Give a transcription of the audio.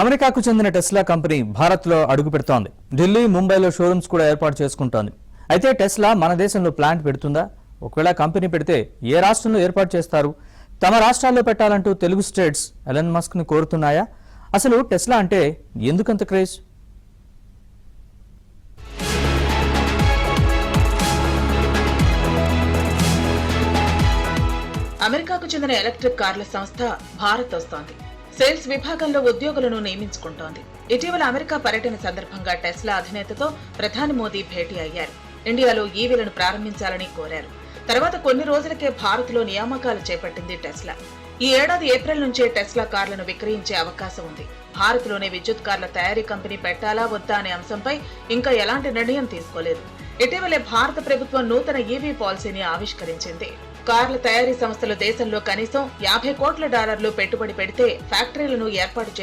అమెరికాకు చెందిన Tesla company భారత్లో అడుగు పెడుతోంది. ఢిల్లీ, ముంబైలో షోరూమ్స్ కూడా ఏర్పాటు చేసుకుంటోంది. అయితే టెస్లా మన దేశంలో ప్లాంట్ పెడుతుందా? ఒకవేళ కంపెనీ పెడితే ఏ రాష్ట్రంలో ఏర్పాటు చేస్తారు? తమ రాష్ట్రాల్లో పెట్టాలంటూ తెలుగు స్టేట్స్ ఎలన్ మస్క్ ను కోరుతున్నాయా? అసలు టెస్లా అంటే ఎందుకంత క్రేజ్? అమెరికాకు చెందిన ఎలక్ట్రిక్ కార్ల సంస్థ భారత్ వస్తోంది. సేల్స్ విభాగంలో ఉద్యోగులను నియమించుకుంటోంది. ఇటీవల అమెరికా పర్యటన సందర్భంగా టెస్లా అధినేతతో ప్రధాని మోదీ భేటీ అయ్యారు. ఇండియాలో ఈవీలను ప్రారంభించాలని కోరారు. తర్వాత కొన్ని రోజులకే భారత్లో నియామకాలు చేపట్టింది టెస్లా. ఈ ఏడాది ఏప్రిల్ నుంచే టెస్లా కార్లను విక్రయించే అవకాశం ఉంది. భారత్లోనే విద్యుత్ కార్ల తయారీ కంపెనీ పెట్టాలా వద్దా అనే అంశంపై ఇంకా ఎలాంటి నిర్ణయం తీసుకోలేదు. ఇటీవలే భారత ప్రభుత్వం నూతన ఈవీ పాలసీని ఆవిష్కరించింది. కార్ల తయారీ సంస్థలు దేశంలో కనీసం $50 కోట్ల పెట్టుబడి పెడితే ఫ్యాక్టరీలను ఏర్పాటు